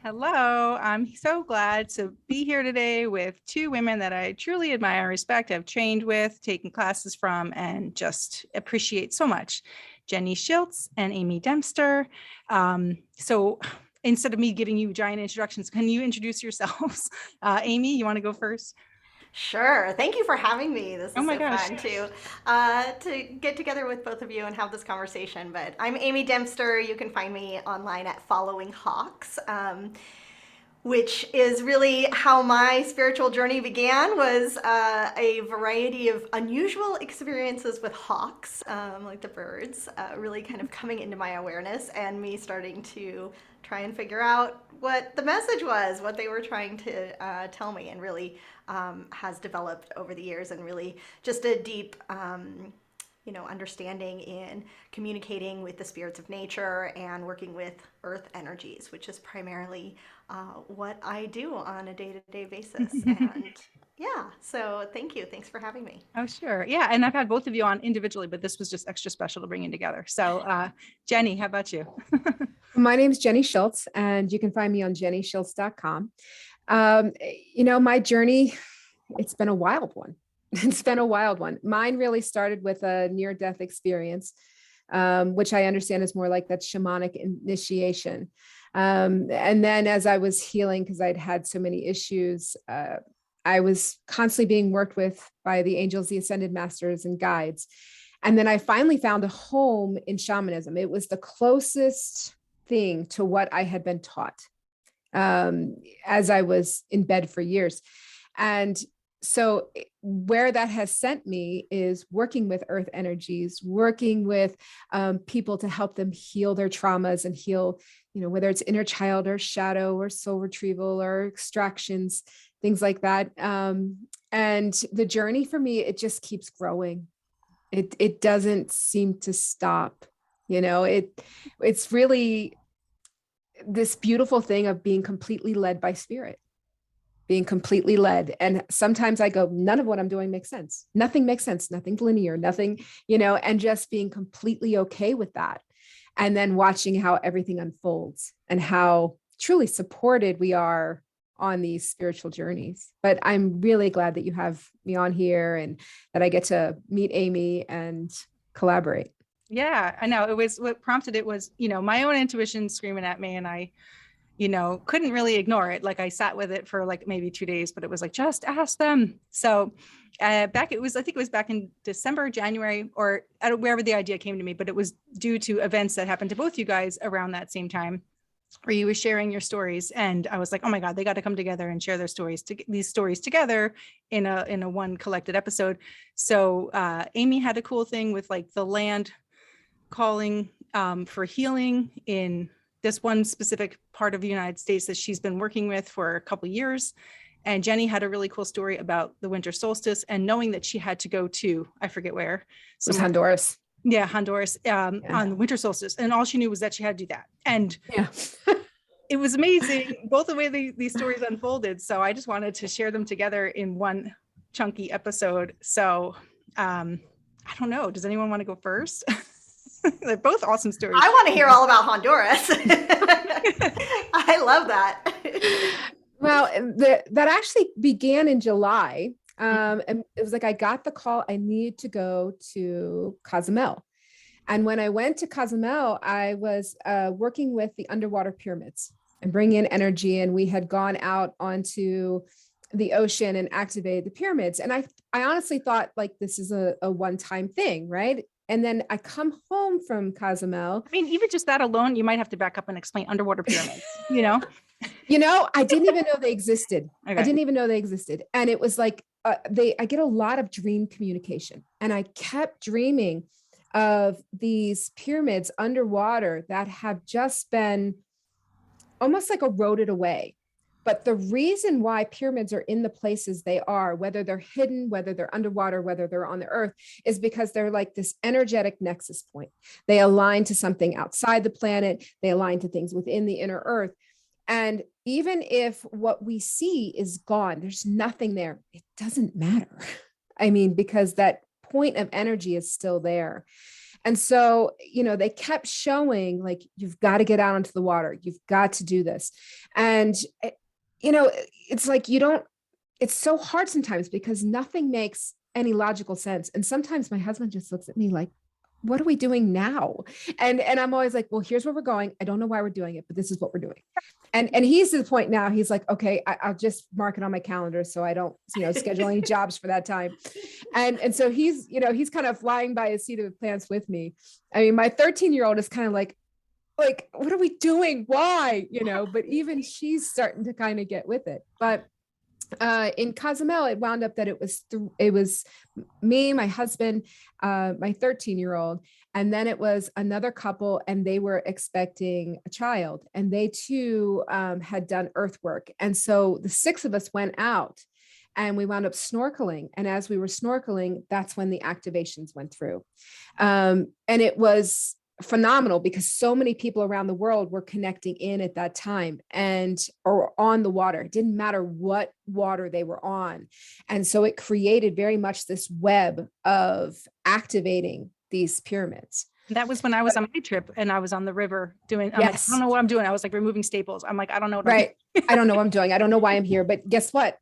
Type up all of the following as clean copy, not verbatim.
Hello, I'm so glad to be here today with two women that I truly admire and respect, have trained with, taken classes from, and just appreciate so much. Jenny Schiltz and Amy Dempster. So instead of me giving you giant introductions, can you introduce yourselves? Amy, you want to go first? Sure. Thank you for having me. This Oh is my so gosh. fun to get together with both of you and have this conversation. But I'm Amy Dempster. You can find me online at Following Hawks, which is really how my spiritual journey began. Was a variety of unusual experiences with hawks, like the birds, really kind of coming into my awareness and me starting to try and figure out what the message was, what they were trying to tell me, and really has developed over the years, and really just a deep understanding in communicating with the spirits of nature and working with earth energies, which is primarily what I do on a day-to-day basis. And yeah, so thank you. Thanks for having me. Oh, sure. Yeah. And I've had both of you on individually, but this was just extra special to bring in together. So, Jenny, how about you? My name is Jenny Schiltz, and you can find me on jennyschiltz.com. My journey, it's been a wild one. It's been a wild one. Mine really started with a near-death experience, which I understand is more like that shamanic initiation. And then as I was healing, because I'd had so many issues, I was constantly being worked with by the angels, the ascended masters and guides. And then I finally found a home in shamanism. It was the closest thing to what I had been taught as I was in bed for years. And so where that has sent me is working with earth energies, working with people to help them heal their traumas and heal, whether it's inner child or shadow or soul retrieval or extractions, things like that. And the journey for me, it just keeps growing. It doesn't seem to stop. It's really this beautiful thing of being completely led by spirit, being completely led. And sometimes I go, none of what I'm doing makes sense. Nothing makes sense. Nothing's linear, nothing, and just being completely okay with that. And then watching how everything unfolds and how truly supported we are on these spiritual journeys. But I'm really glad that you have me on here and that I get to meet Amy and collaborate. Yeah, I know. It was what prompted it was, my own intuition screaming at me, and I, couldn't really ignore it. Like I sat with it for like maybe 2 days, but it was like, just ask them. So I think it was back in December, January, or wherever the idea came to me, but it was due to events that happened to both you guys around that same time where you were sharing your stories. And I was like, oh my God, they got to come together and share these stories together in a one collected episode. So Amy had a cool thing with like the land calling for healing in this one specific part of the United States that she's been working with for a couple of years. And Jenny had a really cool story about the winter solstice and knowing that she had to go to, I forget where. It was Honduras. Yeah, Honduras on the winter solstice. And all she knew was that she had to do that. And yeah. It was amazing, both the way these stories unfolded. So I just wanted to share them together in one chunky episode. So I don't know. Does anyone want to go first? They're both awesome stories. I want to hear all about Honduras. I love that. Well, that actually began in July. And it was like, I got the call, I needed to go to Cozumel. And when I went to Cozumel, I was working with the underwater pyramids and bringing in energy. And we had gone out onto the ocean and activated the pyramids. And I honestly thought like, this is a one-time thing, right? And then I come home from Cozumel. I mean, even just that alone, you might have to back up and explain underwater pyramids, I didn't even know they existed. Okay. I didn't even know they existed. And it was like, I get a lot of dream communication, and I kept dreaming of these pyramids underwater that have just been almost like eroded away. But the reason why pyramids are in the places they are, whether they're hidden, whether they're underwater, whether they're on the earth, is because they're like this energetic nexus point. They align to something outside the planet. They align to things within the inner earth. And even if what we see is gone, there's nothing there, it doesn't matter. I mean, because that point of energy is still there. And so, they kept showing like, you've got to get out into the water. You've got to do this. And, it's like, it's so hard sometimes because nothing makes any logical sense. And sometimes my husband just looks at me like, what are we doing now? And I'm always like, well, here's where we're going. I don't know why we're doing it, but this is what we're doing. And he's to the point now, he's like, okay, I'll just mark it on my calendar so I don't, schedule any jobs for that time. And so he's kind of flying by his seat of the pants with me. I mean, my 13-year-old is kind of like, what are we doing? Why? But even she's starting to kind of get with it. But in Cozumel, it wound up that it was me, my husband, my 13-year-old, and then it was another couple, and they were expecting a child, and they too had done earthwork. And so the 6 of us went out and we wound up snorkeling. And as we were snorkeling, that's when the activations went through. And it was phenomenal because so many people around the world were connecting in at that time or on the water. It didn't matter what water they were on. And so it created very much this web of activating these pyramids. That was when I was on my trip and I was on the river doing, I'm Yes. like, I don't know what I'm doing. I was like removing staples. I'm like, I don't know what I'm Right. I don't know what I'm doing. I don't know why I'm here, but guess what?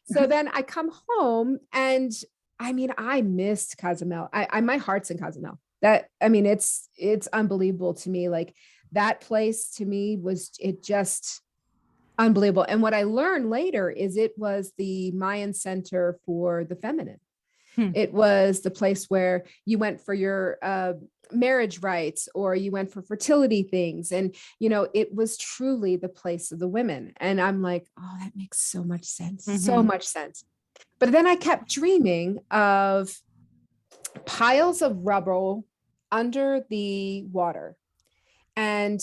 So then I come home and I mean, I missed Cozumel. My heart's in Cozumel. It's unbelievable to me. Like that place to me was just unbelievable. And what I learned later is it was the Mayan center for the feminine. It was the place where you went for your marriage rights or you went for fertility things. And, it was truly the place of the women. And I'm like, oh, that makes so much sense. So much sense. But then I kept dreaming of piles of rubble under the water. And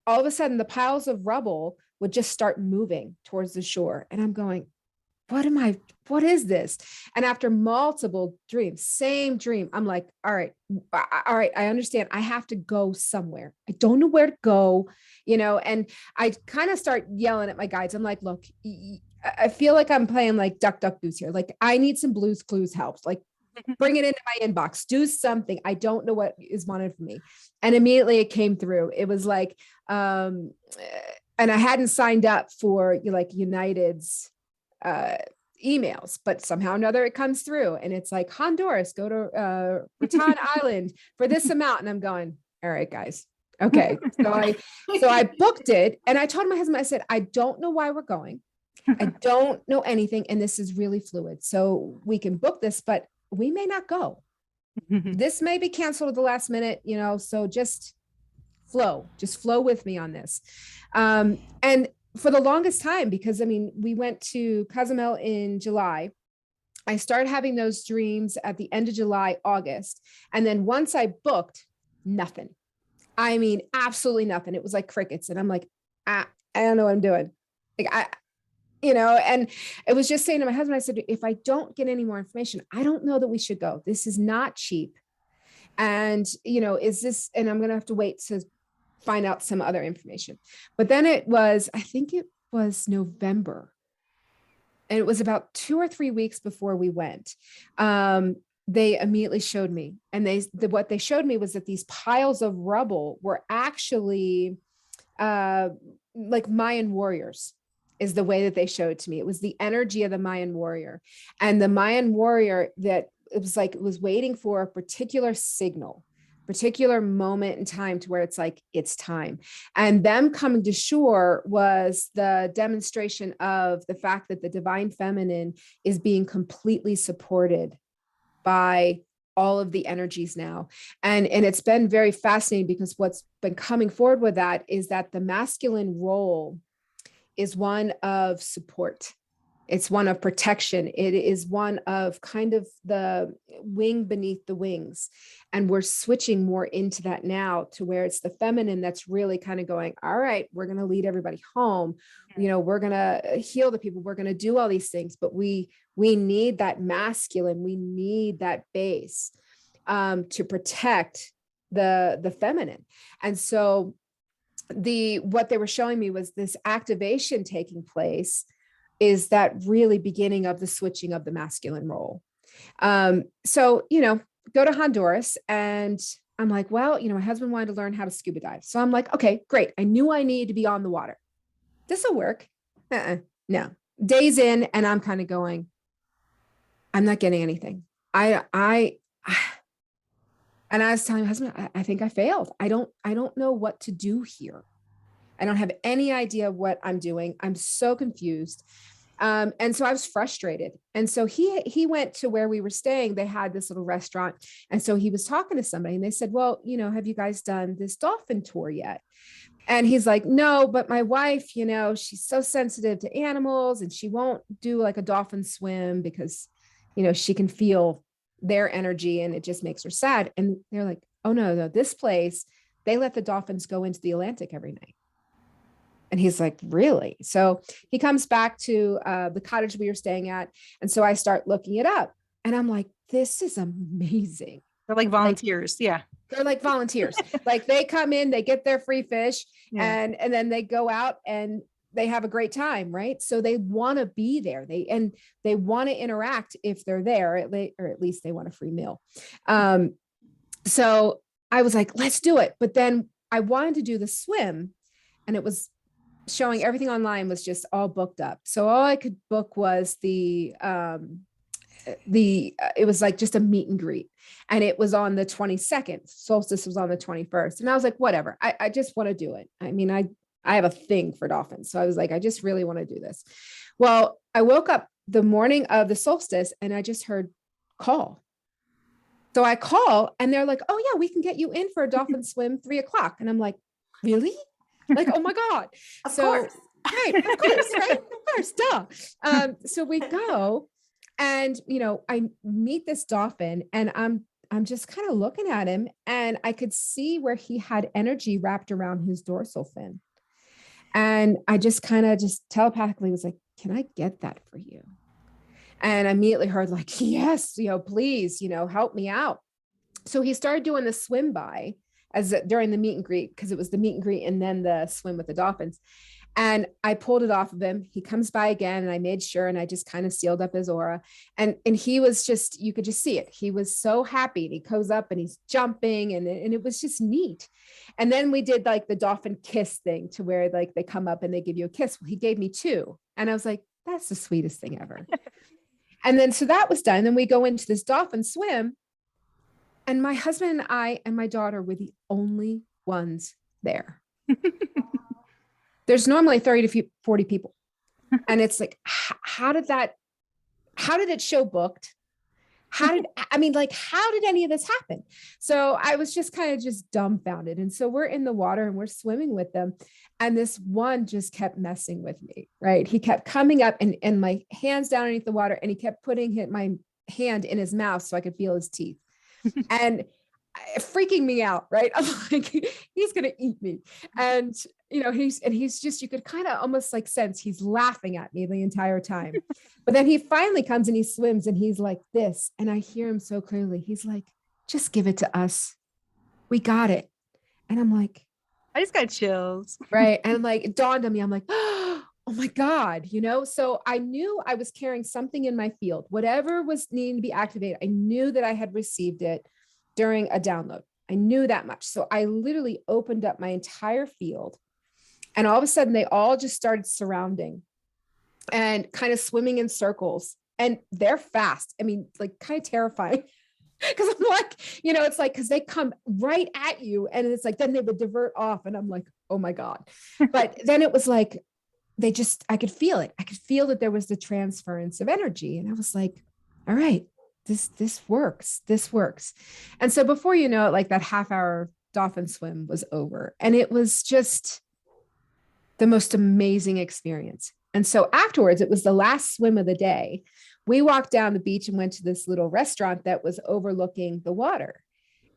all of a sudden the piles of rubble would just start moving towards the shore. And I'm going, what is this? And after multiple dreams, same dream, I'm like, all right, I understand. I have to go somewhere. I don't know where to go, and I kind of start yelling at my guides. I'm like, look, I feel like I'm playing like duck, duck, goose here. Like I need some Blue's Clues help. Like bring it into my inbox, do something. I don't know what is wanted from me. And immediately it came through. It was like, and I hadn't signed up for like United's emails, but somehow or another it comes through and it's like Honduras, go to Raton Island for this amount. And I'm going, all right, guys. Okay. So I booked it and I told my husband, I said, I don't know why we're going. I don't know anything. And this is really fluid. So we can book this, but we may not go. This may be canceled at the last minute, so just flow with me on this. And for the longest time, because we went to Cozumel in July. I started having those dreams at the end of July, August. And then once I booked, nothing. Absolutely nothing. It was like crickets. And I'm like, I don't know what I'm doing. Like and it was just saying to my husband, I said, if I don't get any more information, I don't know that we should go. This is not cheap. And, is this, and I'm going to have to wait to find out some other information. But then I think it was November. And it was about 2 or 3 weeks before we went. They immediately showed me. And what they showed me was that these piles of rubble were actually like Mayan warriors. Is the way that they showed to me. It was the energy of the Mayan warrior. And the Mayan warrior that it was waiting for a particular signal, particular moment in time to where it's like, it's time. And them coming to shore was the demonstration of the fact that the divine feminine is being completely supported by all of the energies now. And it's been very fascinating because what's been coming forward with that is that the masculine role is one of support. It's one of protection. It is one of kind of the wing beneath the wings. And we're switching more into that now to where it's the feminine that's really kind of going, all right, we're going to lead everybody home. We're going to heal the people. We're going to do all these things, but we need that masculine. We need that base to protect the feminine. And so what they were showing me was this activation taking place is that really beginning of the switching of the masculine role. So, go to Honduras, and I'm like, well, my husband wanted to learn how to scuba dive. So I'm like, okay, great. I knew I needed to be on the water. This will work. No. Days in, and I'm kind of going, I'm not getting anything. And I was telling my husband, I think I failed. I don't know what to do here. I don't have any idea what I'm doing. I'm so confused. And so I was frustrated. And so he went to where we were staying. They had this little restaurant. And so he was talking to somebody, and they said, well, have you guys done this dolphin tour yet? And he's like, no, but my wife, she's so sensitive to animals, and she won't do like a dolphin swim because, she can feel their energy and it just makes her sad. And they're like, oh no, this place, they let the dolphins go into the Atlantic every night. And he's like, really? So he comes back to the cottage we were staying at. And so I start looking it up, and I'm like, this is amazing. They're like volunteers. Yeah. They're like volunteers. Like they come in, they get their free fish, and then they go out and they have a great time. Right. So they want to be there. They want to interact if they're there, or at least they want a free meal. So I was like, let's do it. But then I wanted to do the swim, and it was showing everything online was just all booked up. So all I could book was it was like just a meet and greet, and it was on the 22nd. Solstice was on the 21st. And I was like, whatever, I just want to do it. I mean, I have a thing for dolphins. So I was like, I just really want to do this. Well, I woke up the morning of the solstice, and I just heard call. So I call, and they're like, oh yeah, we can get you in for a dolphin swim 3:00. And I'm like, really? Like, oh my God. Of course. Right, of course, right? Of course, duh. So we go, and I meet this dolphin, and I'm just kind of looking at him, and I could see where he had energy wrapped around his dorsal fin. And I just kind of just telepathically was like, can I get that for you? And I immediately heard like, yes, please, help me out. So he started doing the swim by during the meet and greet, because it was the meet and greet and then the swim with the dolphins. And I pulled it off of him. He comes by again, and I made sure, and I just kind of sealed up his aura. And he was just, you could just see it. He was so happy, and he goes up and he's jumping, and it was just neat. And then we did like the dolphin kiss thing, to where like they come up and they give you a kiss. Well, he gave me 2. And I was like, that's the sweetest thing ever. And then, so that was done. Then we go into this dolphin swim, and my husband and I and my daughter were the only ones there. There's normally 30 to 40 people. And it's like, how did it show booked? How did any of this happen? So I was just kind of just dumbfounded. And so we're in the water, and we're swimming with them. And this one just kept messing with me, right? He kept coming up, and my hands down underneath the water, and he kept putting my hand in his mouth so I could feel his teeth. And freaking me out, right? I'm like, he's gonna eat me. And he's just, you could kind of almost like sense he's laughing at me the entire time. But then he finally comes and he swims, and he's like this, and I hear him so clearly. He's like, just give it to us. We got it. And I'm like, I just got chills. right. And I'm like, it dawned on me. I'm like, oh my God, so I knew I was carrying something in my field, whatever was needing to be activated. I knew that I had received it during a download. I knew that much. So I literally opened up my entire field, and all of a sudden they all just started surrounding and kind of swimming in circles, and they're fast. I mean, like kind of terrifying. Cause I'm like, it's like, cause they come right at you, and it's like, then they would divert off, and I'm like, oh my God. But then it was like, I could feel it. I could feel that there was the transference of energy. And I was like, all right, this works. This works. And so before you know it, like that half-hour dolphin swim was over, and it was just the most amazing experience. And so afterwards, it was the last swim of the day. We walked down the beach and went to this little restaurant that was overlooking the water.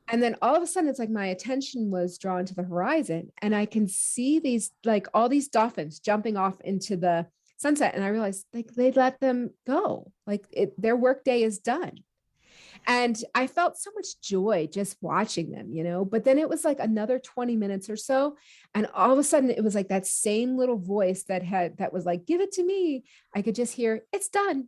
And then all of a sudden, it's like my attention was drawn to the horizon, and I can see these, like all these dolphins jumping off into the sunset. And I realized like they let them go, like their workday is done. And I felt so much joy just watching them, but then it was like another 20 minutes or so. And all of a sudden it was like that same little voice that was like, give it to me. I could just hear, it's done.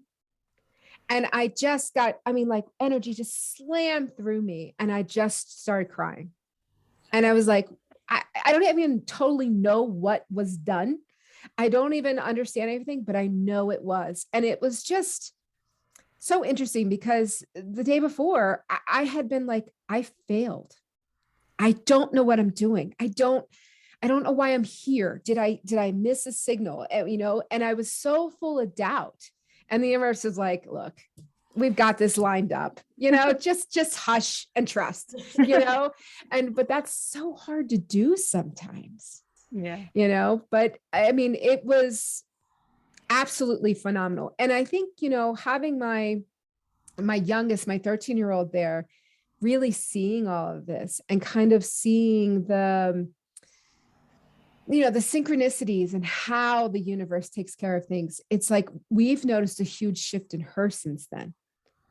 And I just got, I mean, like energy just slammed through me and I just started crying. And I was like, I don't even totally know what was done. I don't even understand everything, but I know it was. And it was just so interesting because the day before I had been like, I failed. I don't know what I'm doing. I don't know why I'm here. Did I miss a signal? You know, and I was so full of doubt. And the universe is like, look, we've got this lined up, you know, just hush and trust, you know, but that's so hard to do sometimes, you know, but I mean, it was absolutely phenomenal. And I think, you know, having my youngest, my 13-year-old there, really seeing all of this and kind of seeing the, you know, the synchronicities and how the universe takes care of things. It's like, we've noticed a huge shift in her since then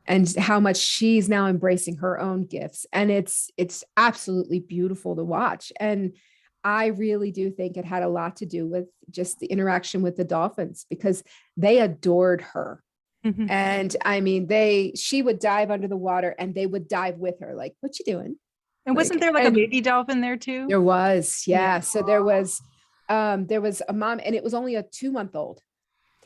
and how much she's now embracing her own gifts. And it's absolutely beautiful to watch. And I really do think it had a lot to do with just the interaction with the dolphins because they adored her. Mm-hmm. And I mean, she would dive under the water and they would dive with her. Like, what you doing? And wasn't there like a baby dolphin there too? There was, yeah. So there was a mom and it was only a 2-month-old.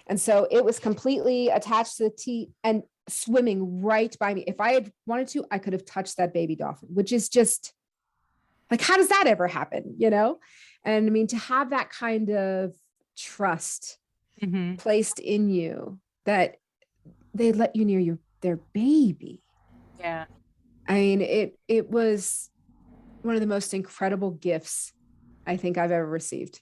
And so it was completely attached to the teat and swimming right by me. If I had wanted to, I could have touched that baby dolphin, which is just like, how does that ever happen? You know? And I mean, to have that kind of trust placed in you that they let you near their baby. Yeah. I mean, it was one of the most incredible gifts I think I've ever received.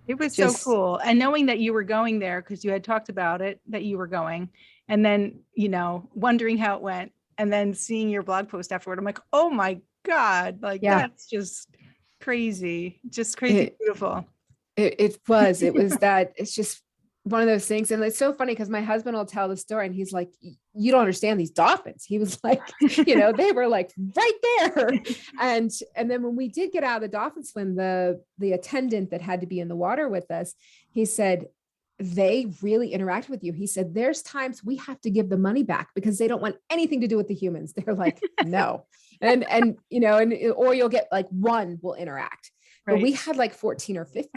It was so cool. And knowing that you were going there because you had talked about it, that you were going, and then, you know, wondering how it went and then seeing your blog post afterward, I'm like, oh my God, like that's just crazy. Just crazy beautiful. It was that it's just one of those things. And it's so funny because my husband will tell the story and he's like, you don't understand these dolphins. He was like, you know, they were like right there. And then when we did get out of the dolphin swim, the attendant that had to be in the water with us, he said, they really interact with you. He said, there's times we have to give the money back because they don't want anything to do with the humans. They're like, no. And, you know, or you'll get like one will interact, but we had like 14 or 15.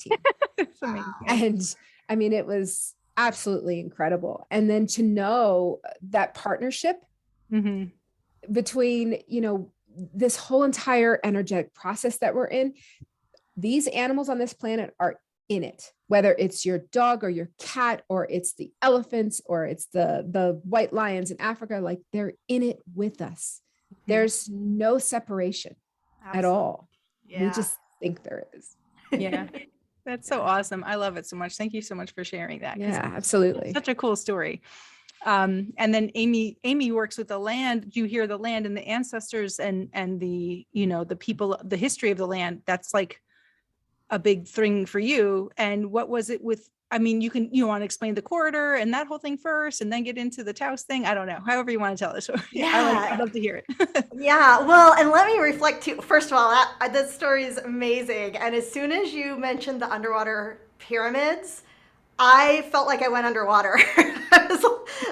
And I mean, it was absolutely incredible. And then to know that partnership between, you know, this whole entire energetic process that we're in, these animals on this planet are in it, whether it's your dog or your cat, or it's the elephants, or it's the white lions in Africa, like they're in it with us. There's no separation at all. We just think there is. Yeah. That's so awesome. I love it so much. Thank you so much for sharing that. Yeah, absolutely. Such a cool story. And then Amy works with the land. You hear the land and the ancestors and the, you know, the people, the history of the land. That's like a big thing for you. And what was it with, I mean, you want to explain the corridor and that whole thing first and then get into the Taos thing. I don't know, however you want to tell this story. Yeah. I'd love to hear it. Yeah. Well, and let me reflect too. First of all, that story is amazing. And as soon as you mentioned the underwater pyramids, I felt like I went underwater. I was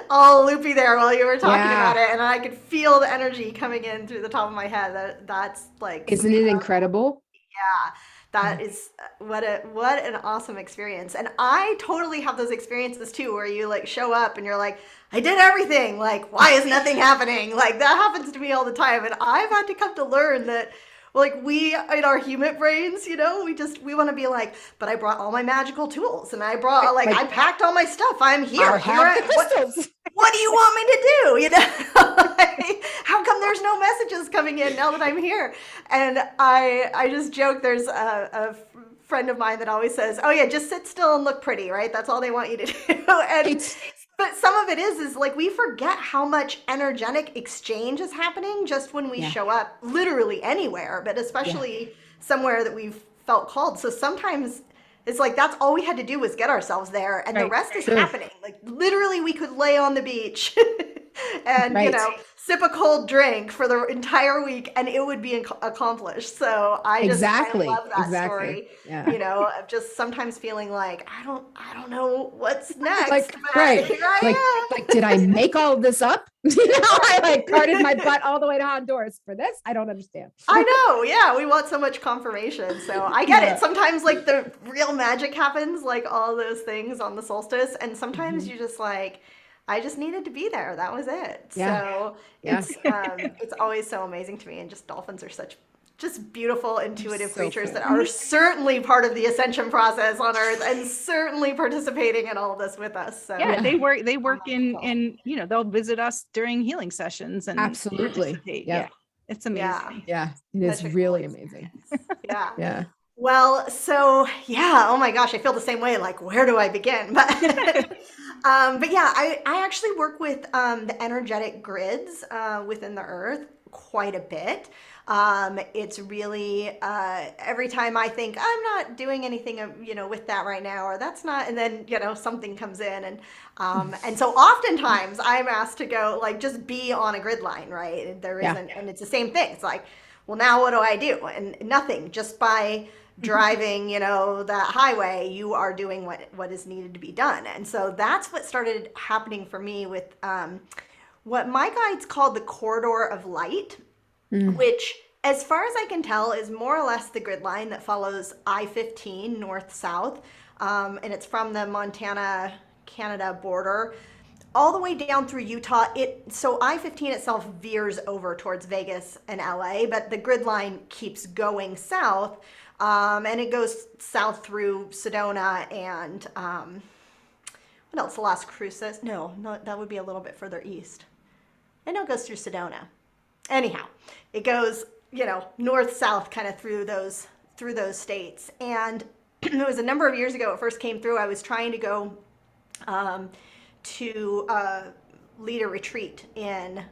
all loopy there while you were talking about it. And I could feel the energy coming in through the top of my head. That's like, isn't it incredible? Yeah. That is what an awesome experience. And I totally have those experiences too, where you like show up and you're like, I did everything. Like, why is nothing happening? Like that happens to me all the time. And I've had to come to learn that like we, in our human brains, you know, we want to be like, but I brought all my magical tools and I brought like I packed all my stuff. I'm here. What do you want me to do? You know, like, how come there's no messages coming in now that I'm here? And I just joke. There's a friend of mine that always says, oh yeah, just sit still and look pretty, right? That's all they want you to do. But some of it is like we forget how much energetic exchange is happening just when we show up literally anywhere, but especially somewhere that we've felt called. So sometimes it's like that's all we had to do was get ourselves there and the rest is happening. Like literally we could lay on the beach and you know, sip a cold drink for the entire week and it would be accomplished. So I just I love that story. Yeah. You know, of just sometimes feeling like I don't know what's next. Like, but right. Here I am. Like, did I make all of this up? You know, I like carted my butt all the way to Honduras for this. I don't understand. I know. Yeah. We want so much confirmation. So I get it. Sometimes like the real magic happens, like all those things on the solstice. And sometimes you just like, I just needed to be there. That was it. So it's always so amazing to me. And just dolphins are such just beautiful, intuitive creatures that are certainly part of the ascension process on Earth and certainly participating in all of this with us. So they work in, you know, they'll visit us during healing sessions and absolutely. Yeah. It's amazing. Yeah. It is really amazing. Yeah. Well, so oh my gosh, I feel the same way. Like, where do I begin? But yeah, I actually work with the energetic grids within the Earth quite a bit. It's really every time I think I'm not doing anything, you know, with that right now, or that's not, and then you know something comes in, and so oftentimes I'm asked to go like just be on a grid line, right? There isn't, and it's the same thing. It's like, well, now what do I do? And nothing. Just by driving, you know, that highway, you are doing what is needed to be done. And so that's what started happening for me with what my guides called the corridor of light, which, as far as I can tell, is more or less the grid line that follows I-15 north-south, and it's from the Montana-Canada border all the way down through Utah. So I-15 itself veers over towards Vegas and LA, but the grid line keeps going south, and it goes south through Sedona and what else? Las Cruces? No, that would be a little bit further east. I know it goes through Sedona. Anyhow, it goes, you know, north-south kind of through those states. And it was a number of years ago it first came through. I was trying to go to lead a retreat in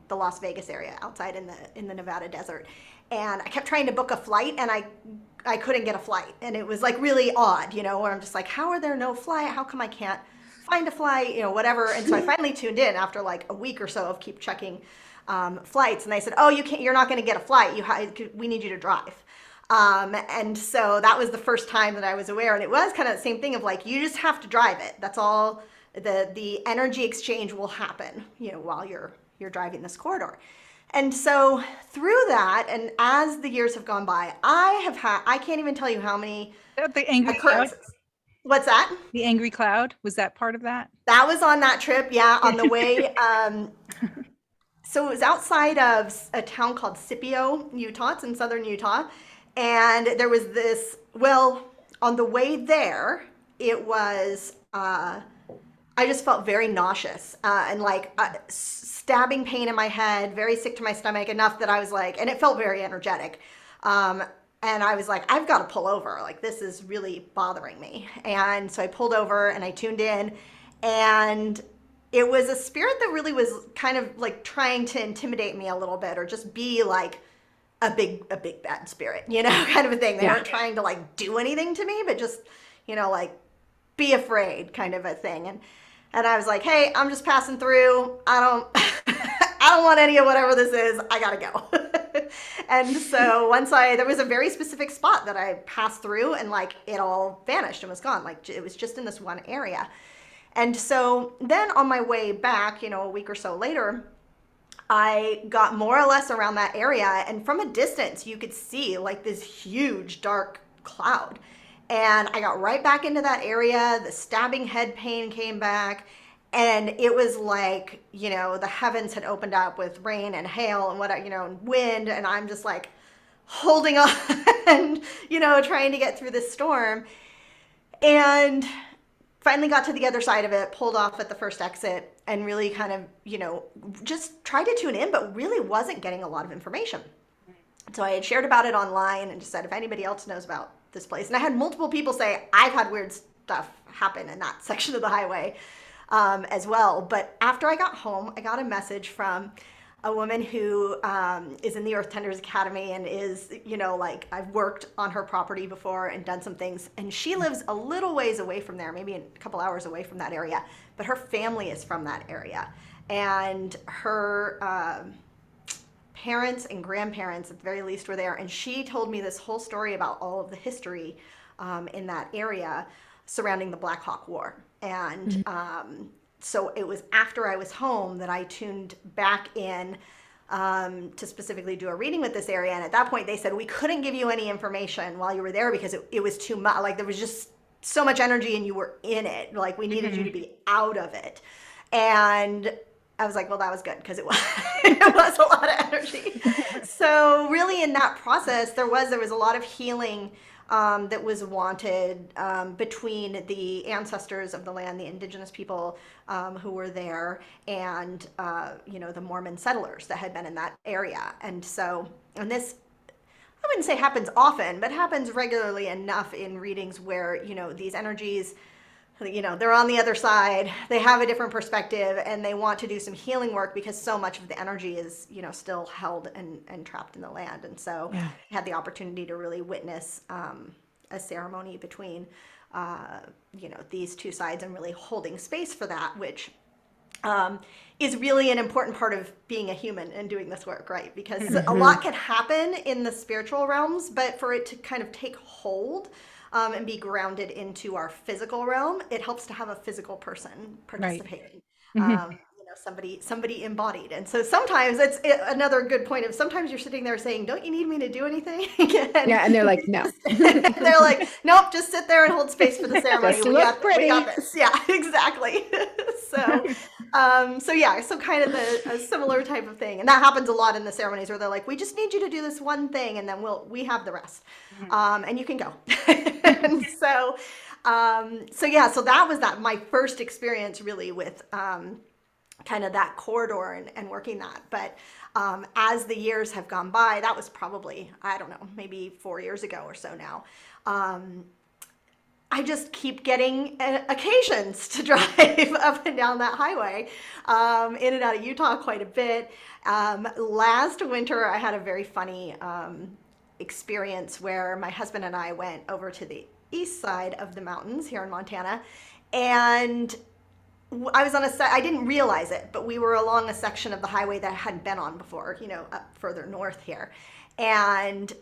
the Las Vegas area, outside in the Nevada desert. And I kept trying to book a flight, and I couldn't get a flight. And it was like really odd, you know, where I'm just like, how are there no flight? How come I can't find a flight, you know, whatever. And so I finally tuned in after like a week or so of keep checking flights, and they said, oh, you're not going to get a flight. We need you to drive. And so that was the first time that I was aware. And it was kind of the same thing of like, you just have to drive it. That's all. The energy exchange will happen, you know, while you're driving this corridor. And so through that, and as the years have gone by, I can't even tell you how many the angry occurrences. Cloud? What's that? The angry cloud, was that part of that? That was on that trip, yeah, on the way. So it was outside of a town called Scipio, Utah. It's in southern Utah. And there was this, well, on the way there, it was, I just felt very nauseous and like stabbing pain in my head, very sick to my stomach, enough that I was like, and it felt very energetic. And I was like, I've got to pull over. Like, this is really bothering me. And so I pulled over and I tuned in, and it was a spirit that really was kind of like trying to intimidate me a little bit, or just be like a big bad spirit, you know, kind of a thing. They weren't trying to like do anything to me, but just, you know, like be afraid kind of a thing. And I was like, hey, I'm just passing through. I don't want any of whatever this is. I gotta go. And so there was a very specific spot that I passed through, and like it all vanished and was gone. Like it was just in this one area. And so then on my way back, you know, a week or so later, I got more or less around that area, and from a distance you could see like this huge dark cloud. And I got right back into that area. The stabbing head pain came back, and it was like, you know, the heavens had opened up with rain and hail and you know, and wind. And I'm just like holding on and, you know, trying to get through this storm. And finally got to the other side of it, pulled off at the first exit, and really kind of, you know, just tried to tune in, but really wasn't getting a lot of information. So I had shared about it online and just said, if anybody else knows about this place. And I had multiple people say, I've had weird stuff happen in that section of the highway as well. But after I got home, I got a message from a woman who is in the Earth Tenders Academy and is, you know, like I've worked on her property before and done some things. And she lives a little ways away from there, maybe a couple hours away from that area, but her family is from that area. and her parents and grandparents at the very least were there, and she told me this whole story about all of the history in that area surrounding the Black Hawk War. And so it was after I was home that I tuned back in to specifically do a reading with this area. And at that point they said we couldn't give you any information while you were there because it was too much, like there was just so much energy and you were in it, like we needed you to be out of it. And I was like, well, that was good, because it was it was a lot of energy. So really in that process there was a lot of healing that was wanted between the ancestors of the land, the indigenous people who were there, and the Mormon settlers that had been in that area. And so, and this, I wouldn't say happens often, but happens regularly enough in readings where, these energies, they're on the other side, they have a different perspective, and they want to do some healing work because so much of the energy is, still held and trapped in the land. And so I had the opportunity to really witness a ceremony between, these two sides and really holding space for that, which is really an important part of being a human and doing this work, right? Because a lot can happen in the spiritual realms, but for it to kind of take hold and be grounded into our physical realm, it helps to have a physical person participating. Right. Somebody embodied. And so sometimes it's another good point of sometimes you're sitting there saying, don't you need me to do anything? And they're like, no. They're like, nope, just sit there and hold space for the ceremony. We got this. Yeah, exactly. So kind of a similar type of thing. And that happens a lot in the ceremonies where they're like, we just need you to do this one thing and then we have the rest. And you can go. And so that was my first experience really with kind of that corridor and working that. But as the years have gone by, that was probably, I don't know, maybe 4 years ago or so now. I just keep getting occasions to drive up and down that highway, in and out of Utah quite a bit. Last winter, I had a very funny experience where my husband and I went over to the east side of the mountains here in Montana, and I was on I didn't realize it, but we were along a section of the highway that I hadn't been on before, up further north here. And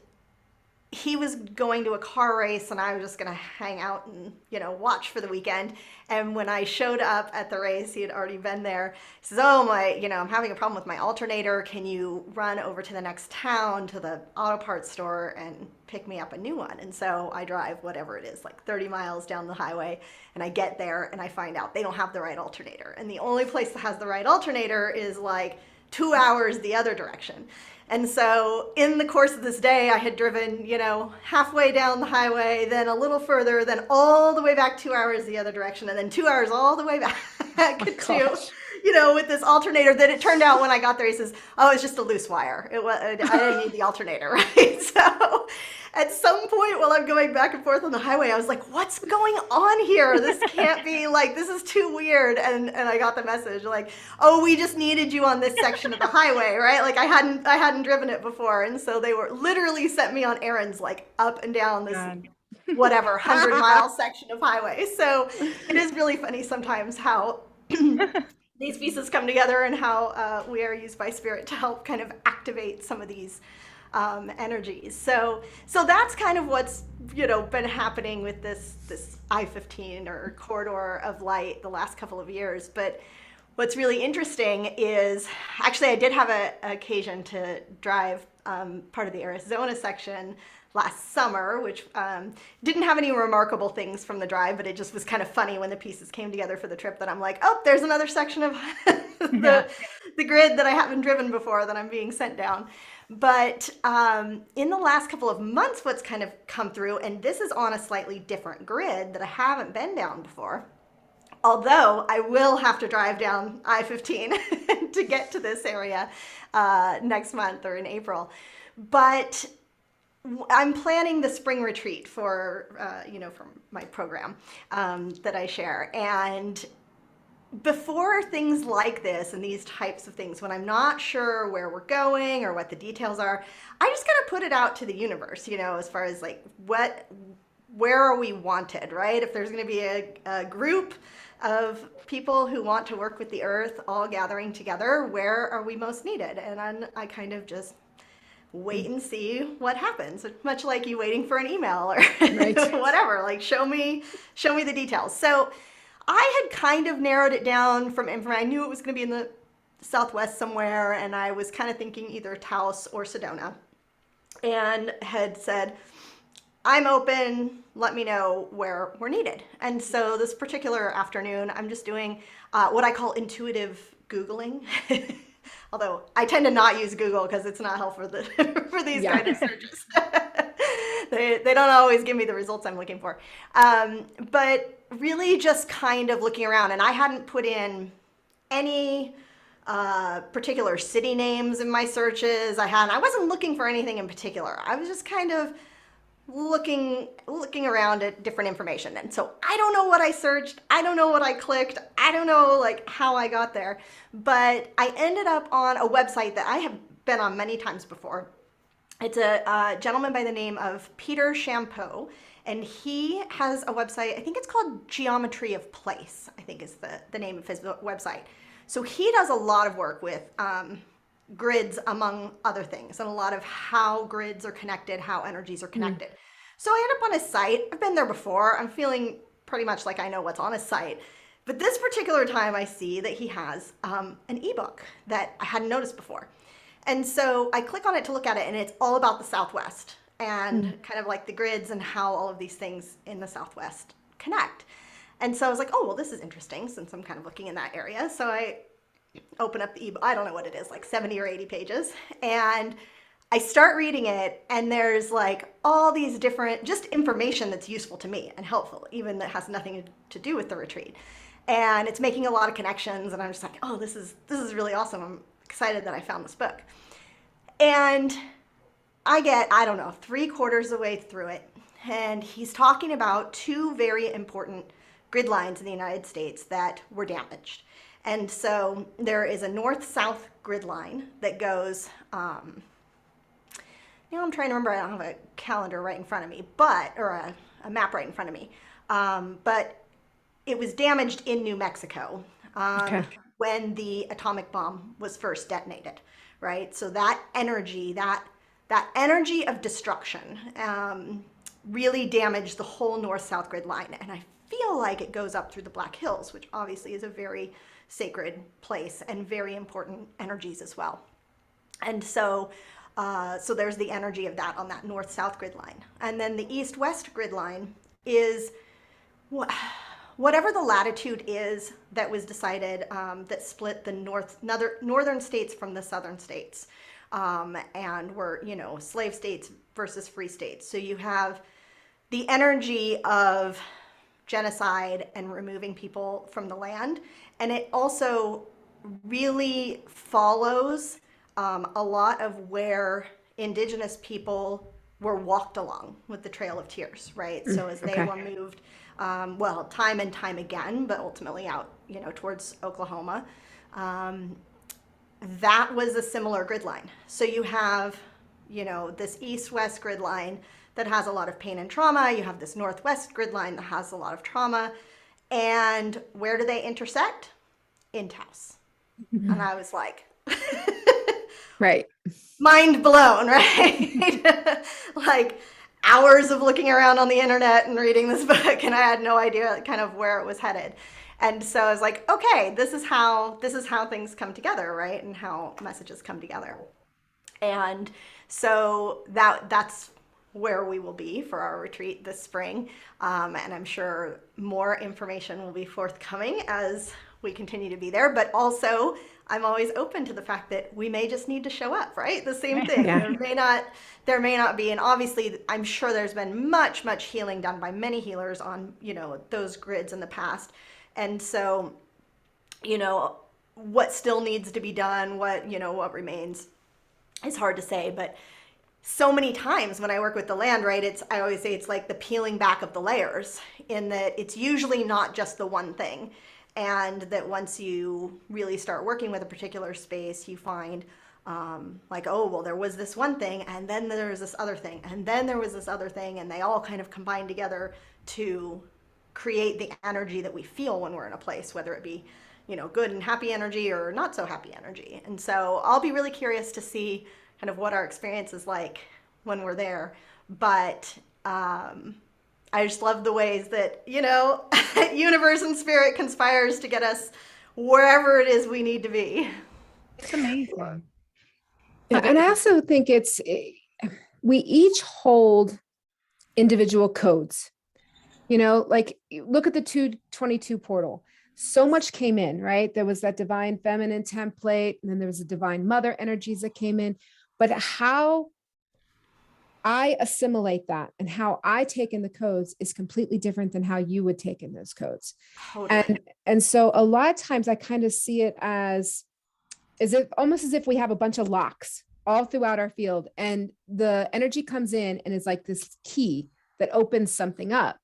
he was going to a car race and I was just going to hang out and, watch for the weekend. And when I showed up at the race, he had already been there. He says, oh, I'm having a problem with my alternator. Can you run over to the next town to the auto parts store and pick me up a new one? And so I drive whatever it is, like 30 miles down the highway, and I get there and I find out they don't have the right alternator. And the only place that has the right alternator is like 2 hours the other direction. And so in the course of this day, I had driven, halfway down the highway, then a little further, then all the way back 2 hours the other direction, and then 2 hours all the way back with this alternator that it turned out when I got there, he says, oh, it's just a loose wire. I didn't need the alternator, right? So at some point while I'm going back and forth on the highway, I was like, what's going on here? This can't be, this is too weird. And I got the message like, oh, we just needed you on this section of the highway, right? Like I hadn't driven it before. And so they were literally sent me on errands, like up and down this whatever 100-mile section of highway. So it is really funny sometimes how these pieces come together and how we are used by spirit to help kind of activate some of these energies. So that's kind of what's been happening with this I-15 or corridor of light the last couple of years. But what's really interesting is actually I did have an occasion to drive part of the Arizona section last summer, which didn't have any remarkable things from the drive, but it just was kind of funny when the pieces came together for the trip that I'm like, oh, there's another section of the grid that I haven't driven before that I'm being sent down. But in the last couple of months, what's kind of come through, and this is on a slightly different grid that I haven't been down before, although I will have to drive down I-15 to get to this area next month or in April. But I'm planning the spring retreat for my program that I share. And before things like this and these types of things, when I'm not sure where we're going or what the details are, I just kind of put it out to the universe, as far as like what where are we wanted, right? If there's going to be a group of people who want to work with the earth all gathering together, where are we most needed? And I kind of just wait and see what happens. It's much like you waiting for an email or whatever, like show me the details. So I had kind of narrowed it down from information. I knew it was going to be in the Southwest somewhere, and I was kind of thinking either Taos or Sedona, and had said, I'm open, let me know where we're needed. And so this particular afternoon, I'm just doing what I call intuitive Googling. Although I tend to not use Google because it's not helpful for these kind of searches. They don't always give me the results I'm looking for. But really just kind of looking around, and I hadn't put in any particular city names in my searches. I wasn't looking for anything in particular. I was just kind of looking around at different information. And so I don't know what I searched. I don't know what I clicked. I don't know like how I got there, but I ended up on a website that I have been on many times before. It's a gentleman by the name of Peter Champeau, and he has a website, I think it's called Geometry of Place, I think is the name of his website. So he does a lot of work with grids, among other things, and a lot of how grids are connected, how energies are connected. So I end up on his site. I've been there before. I'm feeling pretty much like I know what's on his site. But this particular time I see that he has an ebook that I hadn't noticed before. And so I click on it to look at it, and it's all about the Southwest and kind of like the grids and how all of these things in the Southwest connect. And so I was like, oh, well, this is interesting since I'm kind of looking in that area. So I open up the ebook, I don't know what it is, like 70 or 80 pages. And I start reading it, and there's like all these different, just information that's useful to me and helpful, even that has nothing to do with the retreat. And it's making a lot of connections, and I'm just like, oh, this is really awesome. I'm excited that I found this book. And I get, I don't know, 3/4 of the way through it, and he's talking about two very important grid lines in the United States that were damaged. And so there is a north-south grid line that goes, I'm trying to remember, I don't have a calendar right in front of me, or a map right in front of me. But it was damaged in New Mexico when the atomic bomb was first detonated, right? So that energy of destruction really damaged the whole north-south grid line. And I feel like it goes up through the Black Hills, which obviously is a very sacred place and very important energies as well. And so there's the energy of that on that north-south grid line. And then the east-west grid line is whatever the latitude is that was decided that split the northern states from the southern states, and were, slave states versus free states. So you have the energy of genocide and removing people from the land. And it also really follows a lot of where indigenous people were walked along with the Trail of Tears, right? So as they were moved, time and time again, but ultimately out, towards Oklahoma, that was a similar grid line. So you have, this east-west grid line that has a lot of pain and trauma. You have this northwest grid line that has a lot of trauma. And where do they intersect? In Taos. And I was like, right. Mind blown, right? Like hours of looking around on the internet and reading this book, and I had no idea kind of where it was headed. And so I was like, okay, this is how things come together, right? And how messages come together. And so that's where we will be for our retreat this spring. And I'm sure more information will be forthcoming as we continue to be there. But also, I'm always open to the fact that we may just need to show up, right? The same thing. Yeah. There may not be. And obviously, I'm sure there's been much, much healing done by many healers on, those grids in the past. And so, what still needs to be done, what remains is hard to say. But so many times when I work with the land, right, I always say it's like the peeling back of the layers, in that it's usually not just the one thing. And that once you really start working with a particular space, you find like, oh, well, there was this one thing, and then there was this other thing, and then there was this other thing, and they all kind of combine together to create the energy that we feel when we're in a place, whether it be, good and happy energy or not so happy energy. And so I'll be really curious to see kind of what our experience is like when we're there. But I just love the ways that, universe and spirit conspires to get us wherever it is we need to be. It's amazing. Yeah, and I also think we each hold individual codes. Like look at the 222 portal. So much came in, right? There was that divine feminine template, and then there was the divine mother energies that came in. But how I assimilate that and how I take in the codes is completely different than how you would take in those codes. Totally. And so a lot of times I kind of see it as if almost as if we have a bunch of locks all throughout our field, and the energy comes in and is like this key that opens something up.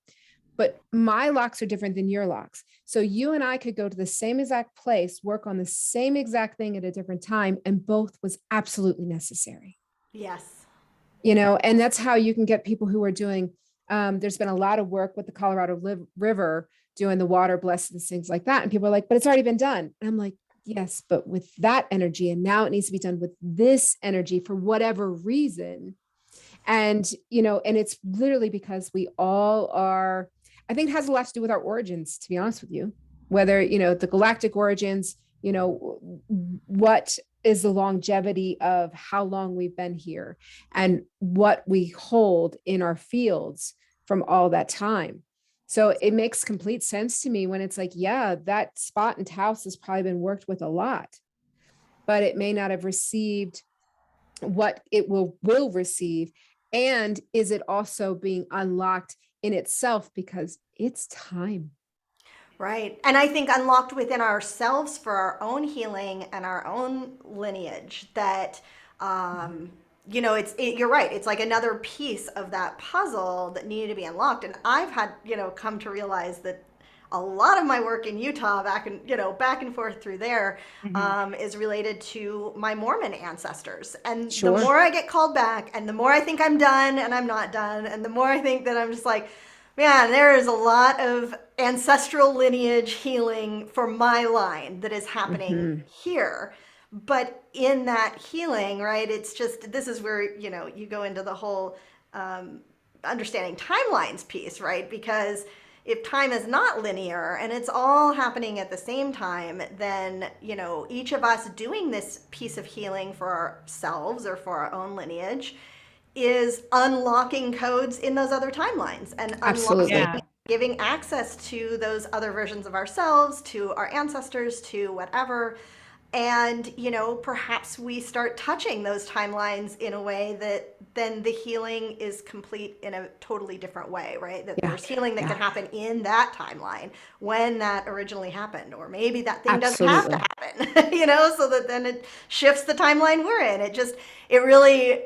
But my locks are different than your locks. So you and I could go to the same exact place, work on the same exact thing at a different time, and both was absolutely necessary. Yes. And that's how you can get people who are doing, there's been a lot of work with the Colorado River doing the water blessings, things like that. And people are like, but it's already been done. And I'm like, yes, but with that energy, and now it needs to be done with this energy for whatever reason. And, and it's literally because we all are, I think it has a lot to do with our origins, to be honest with you, whether, the galactic origins, what is the longevity of how long we've been here and what we hold in our fields from all that time. So it makes complete sense to me when it's like, yeah, that spot in Taos has probably been worked with a lot, but it may not have received what it will receive. And is it also being unlocked in itself because it's time? Right. And I think unlocked within ourselves for our own healing and our own lineage that, you're right. It's like another piece of that puzzle that needed to be unlocked. And I've had, come to realize that a lot of my work in Utah back and forth through there, is related to my Mormon ancestors. And Sure. The more I get called back and the more I think I'm done and I'm not done, and the more I think that I'm just like, man, there is a lot of ancestral lineage healing for my line that is happening here. But in that healing, right, it's just, this is where, you go into the whole understanding timelines piece, right? Because if time is not linear and it's all happening at the same time, then, each of us doing this piece of healing for ourselves or for our own lineage is unlocking codes in those other timelines and Absolutely. giving access to those other versions of ourselves, to our ancestors, to whatever. And, perhaps we start touching those timelines in a way that then the healing is complete in a totally different way, right? That there's healing that can happen in that timeline when that originally happened, or maybe that thing doesn't have to happen, so that then it shifts the timeline we're in. It really,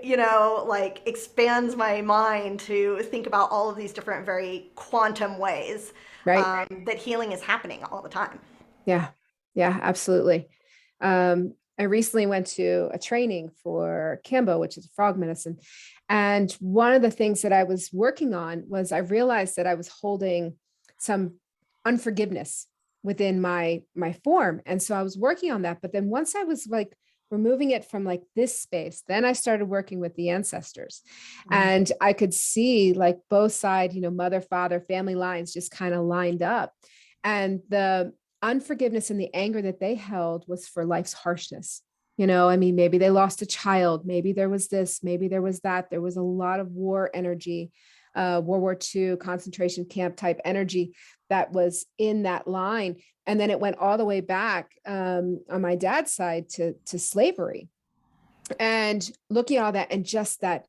like expands my mind to think about all of these different very quantum ways, right? That healing is happening all the time. Yeah, absolutely. I recently went to a training for Kambo, which is frog medicine. And one of the things that I was working on was I realized that I was holding some unforgiveness within my form. And so I was working on that. But then once I was like removing it from like this space, then I started working with the ancestors. And I could see like both sides, mother, father, family lines just kind of lined up. And the unforgiveness and the anger that they held was for life's harshness. Maybe they lost a child, maybe there was this, maybe there was that. There was a lot of war energy, World War II concentration camp type energy that was in that line. And then it went all the way back on my dad's side to slavery, and looking at all that and just that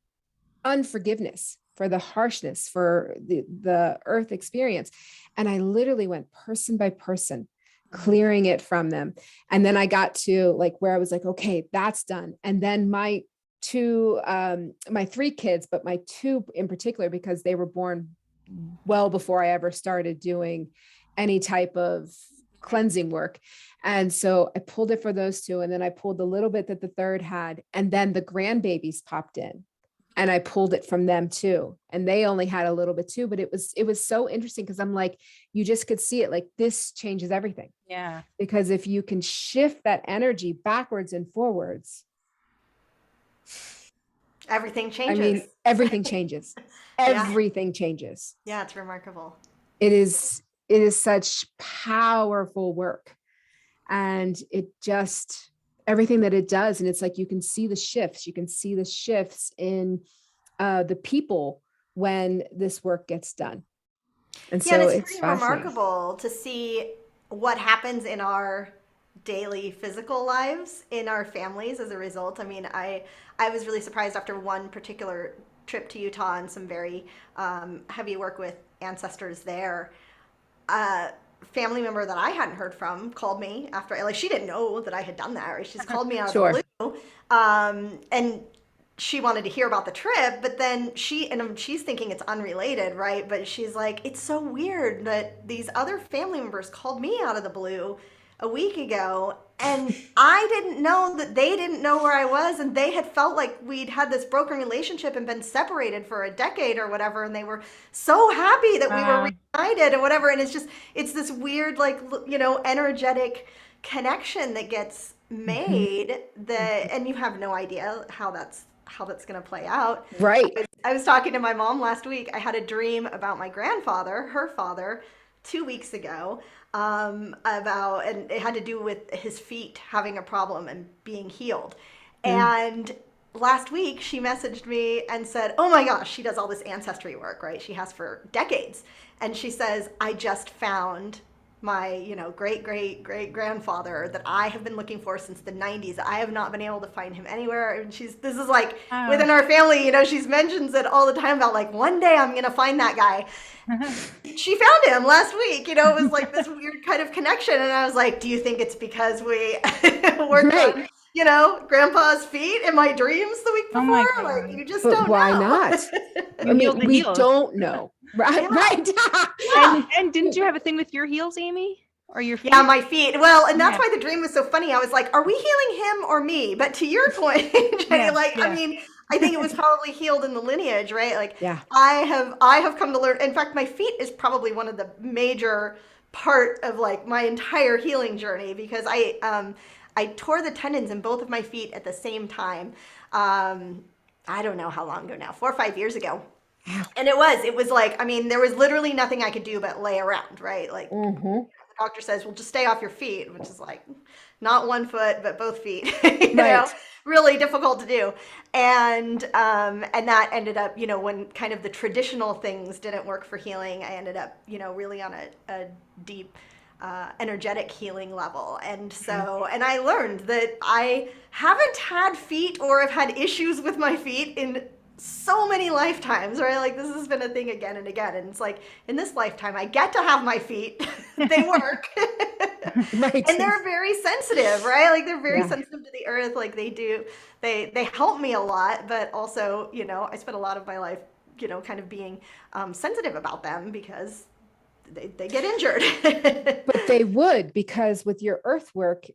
unforgiveness for the harshness, for the earth experience. And I literally went person by person, clearing it from them. And then I got to like where I was like, okay, that's done. And then my three kids, but my two in particular, because they were born well before I ever started doing any type of cleansing work. And so I pulled it for those two. And then I pulled the little bit that the third had. And then the grandbabies popped in and I pulled it from them too. And they only had a little bit too, but it was so interesting because I'm like, you just could see it, like this changes everything. Yeah. Because if you can shift that energy backwards and forwards, Everything changes. I mean, everything changes. Everything changes. Yeah, it's remarkable. It is such powerful work. And it just, everything that it does. And it's like, you can see the shifts. You can see the shifts in the people when this work gets done. And so it's it's pretty remarkable to see what happens in our daily physical lives, in our families as a result. I mean, I was really surprised after one particular trip to Utah and some very heavy work with ancestors there. Family member that I hadn't heard from called me after, like, she didn't know that I had done that, right? She's called me out of the blue. And she wanted to hear about the trip, but then she's thinking it's unrelated, right? But she's like, it's so weird that these other family members called me out of the blue a week ago, and I didn't know that they didn't know where I was, and they had felt like we'd had this broken relationship and been separated for a decade or whatever, and they were so happy that we were reunited and whatever. And it's this weird, like, energetic connection that gets made and you have no idea how that's going to play out. Right. I was talking to my mom last week. I had a dream about my grandfather, her father, 2 weeks ago, and it had to do with his feet having a problem and being healed. And last week she messaged me and said, oh my gosh, she does all this ancestry work, right? She has for decades. And she says, I just found my, great grandfather that I have been looking for since the 90s. I have not been able to find him anywhere. And this is like within our family, she mentions it all the time about, like, one day I'm going to find that guy. She found him last week. It was like this weird kind of connection. And I was like, do you think it's because we worked on, grandpa's feet in my dreams the week before? Oh my God. Like, you just But don't why know. not? I mean, we don't know. Right. Right. And didn't you have a thing with your heels, Amy? Or your feet? Yeah, my feet. Well, and that's why the dream was so funny. I was like, are we healing him or me? But to your point, Jenny, I mean, I think it was probably healed in the lineage, right? Like, I have come to learn. In fact, my feet is probably one of the major part of, like, my entire healing journey, because I tore the tendons in both of my feet at the same time. I don't know how long ago now, 4 or 5 years ago. And it was like, I mean, there was literally nothing I could do but lay around, right? Like, the doctor says, well, just stay off your feet, which is like not 1 foot, but both feet, really difficult to do. And that ended up, when kind of the traditional things didn't work for healing, I ended up, really on a deep, energetic healing level. And so, and I learned that I haven't had feet or have had issues with my feet in so many lifetimes, right? Like, this has been a thing again and again. And it's like, in this lifetime, I get to have my feet. They work. Right. And they're very sensitive, right? Like, they're very sensitive to the earth. Like, they help me a lot, but also, I spent a lot of my life, kind of being sensitive about them because they get injured. But they would, because with your earth work,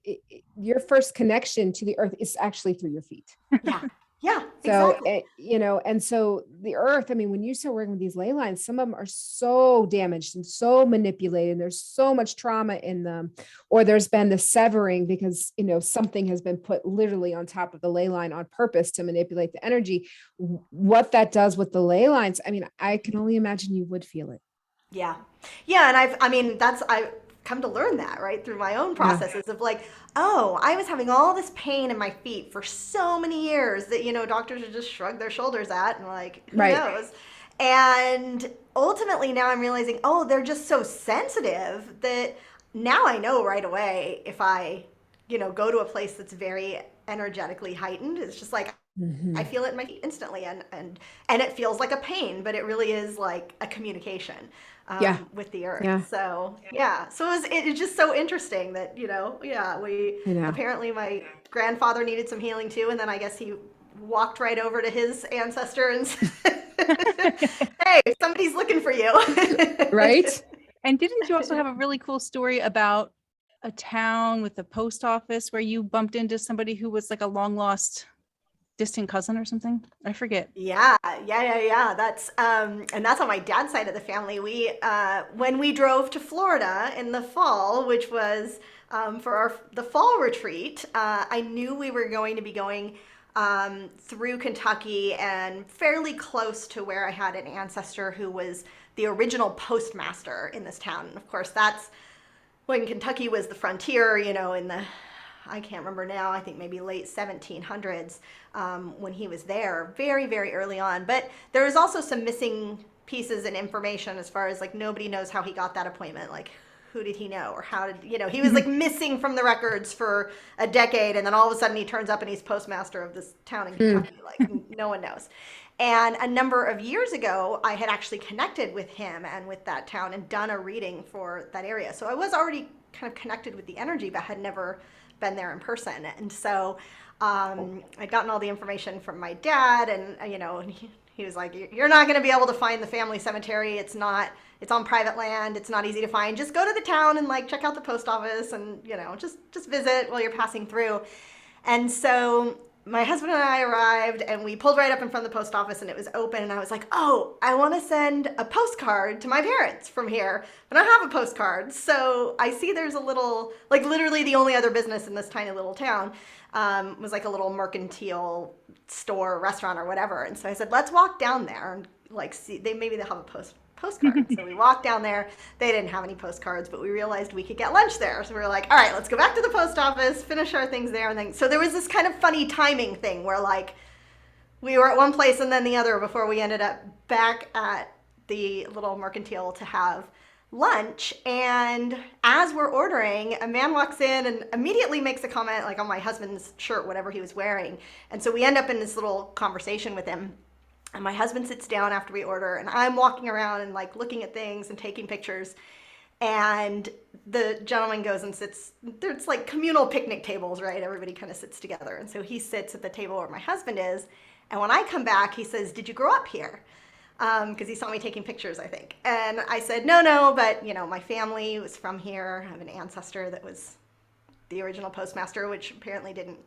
your first connection to the earth is actually through your feet. Yeah. So, exactly. And so the earth, I mean, when you start working with these ley lines, some of them are so damaged and so manipulated, and there's so much trauma in them, or there's been the severing because, something has been put literally on top of the ley line on purpose to manipulate the energy. What that does with the ley lines, I mean, I can only imagine you would feel it. Yeah. And I've come to learn that, right, through my own processes of, like, oh, I was having all this pain in my feet for so many years that, doctors would just shrug their shoulders at and, like, who knows? And ultimately now I'm realizing, oh, they're just so sensitive that now I know right away if I, go to a place that's very energetically heightened, it's just like, I feel it in my feet instantly, and it feels like a pain, but it really is like a communication with the earth. So so it's just so interesting that apparently my grandfather needed some healing too, and then I guess he walked right over to his ancestor and said, hey, somebody's looking for you. Right. And didn't you also have a really cool story about a town with a post office where you bumped into somebody who was like a long lost distant cousin or something? I forget. Yeah. And that's on my dad's side of the family. We, when we drove to Florida in the fall, which was for the fall retreat, I knew we were going to be going through Kentucky and fairly close to where I had an ancestor who was the original postmaster in this town. And of course, that's when Kentucky was the frontier, you know, in the, I can't remember now, I think maybe late 1700s, when he was there, very, very early on. But there is also some missing pieces and information as far as like nobody knows how he got that appointment. Like, who did he know, or how did, you know, he was like missing from the records for a decade, and then all of a sudden he turns up and he's postmaster of this town in Kentucky. Like, no one knows. And a number of years ago, I had actually connected with him and with that town and done a reading for that area. So I was already kind of connected with the energy, but had never been there in person. And so I'd gotten all the information from my dad, and you know, he was like, "You're not going to be able to find the family cemetery. It's on private land. It's not easy to find. Just go to the town and like check out the post office, and you know, just visit while you're passing through." And so my husband and I arrived, and we pulled right up in front of the post office, and it was open, and I was like, "Oh, I want to send a postcard to my parents from here, but I don't have a postcard." So I see there's a little, like literally the only other business in this tiny little town was like a little mercantile store, restaurant, or whatever. And so I said, "Let's walk down there and like see, maybe they'll have a postcard." So we walked down there. They didn't have any postcards, but we realized we could get lunch there. So we were like, all right, let's go back to the post office, finish our things there. And then, so there was this kind of funny timing thing where like we were at one place and then the other before we ended up back at the little mercantile to have lunch. And as we're ordering, a man walks in and immediately makes a comment like on my husband's shirt, whatever he was wearing. And so we end up in this little conversation with him. And my husband sits down after we order, and I'm walking around and like looking at things and taking pictures. And the gentleman goes and sits, there's like communal picnic tables, right? Everybody kind of sits together. And so he sits at the table where my husband is. And when I come back, he says, "Did you grow up here?" Because he saw me taking pictures, I think. And I said, no, but you know, my family was from here. I have an ancestor that was the original postmaster, which apparently didn't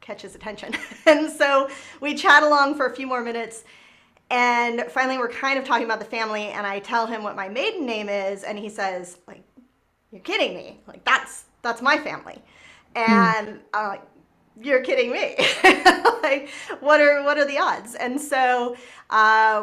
catch his attention. And so we chat along for a few more minutes. And finally, we're kind of talking about the family, and I tell him what my maiden name is, and he says, like, "You're kidding me. Like, that's my family." And I'm like, "You're kidding me." Like, what are the odds? And so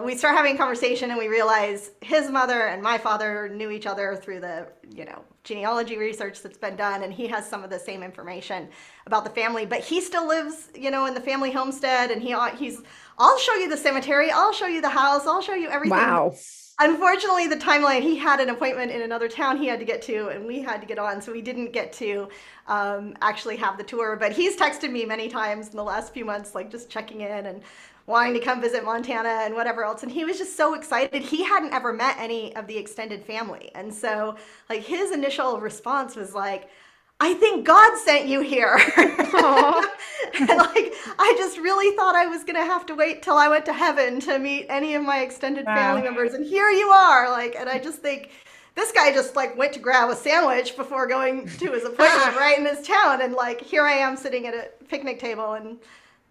we start having a conversation, and we realize his mother and my father knew each other through the, you know, genealogy research that's been done, and he has some of the same information about the family, but he still lives, you know, in the family homestead, and he's, "I'll show you the cemetery, I'll show you the house, I'll show you everything." Wow. Unfortunately, the timeline, he had an appointment in another town he had to get to, and we had to get on, so we didn't get to actually have the tour. But he's texted me many times in the last few months, like just checking in and wanting to come visit Montana and whatever else. And he was just so excited. He hadn't ever met any of the extended family. And so like his initial response was like, "I think God sent you here." And like, I just really thought I was gonna have to wait till I went to heaven to meet any of my extended family members, and here you are. Like, and I just think this guy just like went to grab a sandwich before going to his appointment right in his town, and like here I am sitting at a picnic table in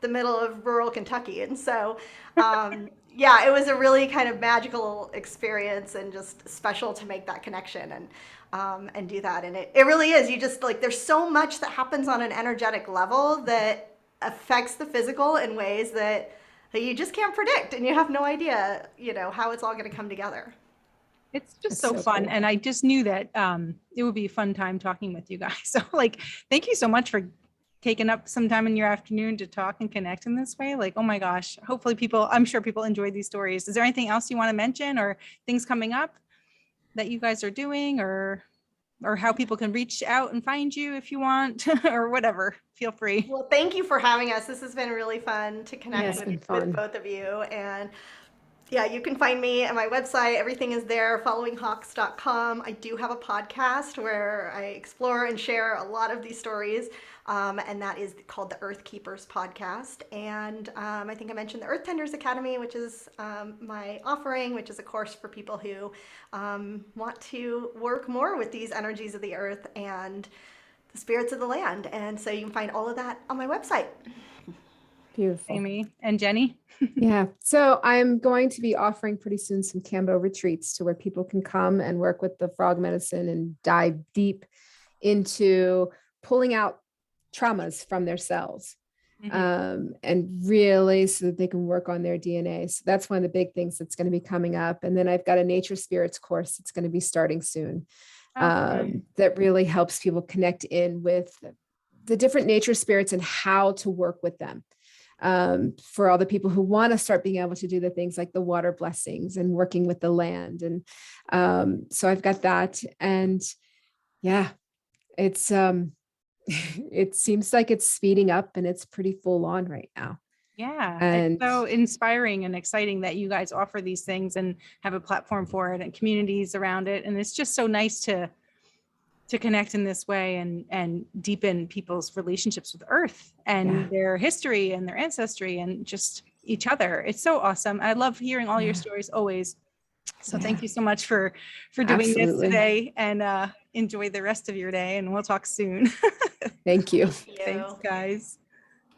the middle of rural Kentucky. And so yeah, it was a really kind of magical experience and just special to make that connection and do that. And it really is, you just like, there's so much that happens on an energetic level that affects the physical in ways that you just can't predict, and you have no idea, you know, how it's all going to come together. It's just so fun. Cool. And I just knew that it would be a fun time talking with you guys. So like, thank you so much for taking up some time in your afternoon to talk and connect in this way. Like, oh my gosh, hopefully I'm sure people enjoy these stories. Is there anything else you want to mention, or things coming up that you guys are doing, or how people can reach out and find you if you want, or whatever? Feel free. Well, thank you for having us. This has been really fun to connect with both of you. And Yeah, you can find me at my website. Everything is there, followinghawks.com. I do have a podcast where I explore and share a lot of these stories, and that is called the Earth Keepers Podcast. And I think I mentioned the Earth Tenders Academy, which is my offering, which is a course for people who want to work more with these energies of the earth and the spirits of the land. And so you can find all of that on my website. Beautiful. Amy and Jenny. Yeah. So I'm going to be offering pretty soon some Cambo retreats to where people can come and work with the frog medicine and dive deep into pulling out traumas from their cells. And really so that they can work on their DNA. So that's one of the big things that's going to be coming up. And then I've got a nature spirits course that's going to be starting soon. That really helps people connect in with the different nature spirits and how to work with them. For all the people who want to start being able to do the things like the water blessings and working with the land. And so I've got that. And yeah, it's it seems like it's speeding up and it's pretty full on right now. Yeah, And it's so inspiring and exciting that you guys offer these things and have a platform for it and communities around it. And it's just so nice to connect in this way and deepen people's relationships with Earth and their history and their ancestry and just each other. It's so awesome. I love hearing all your stories always. So thank you so much for doing this today, and enjoy the rest of your day, and we'll talk soon. Thank you. Thank you. Thanks, guys.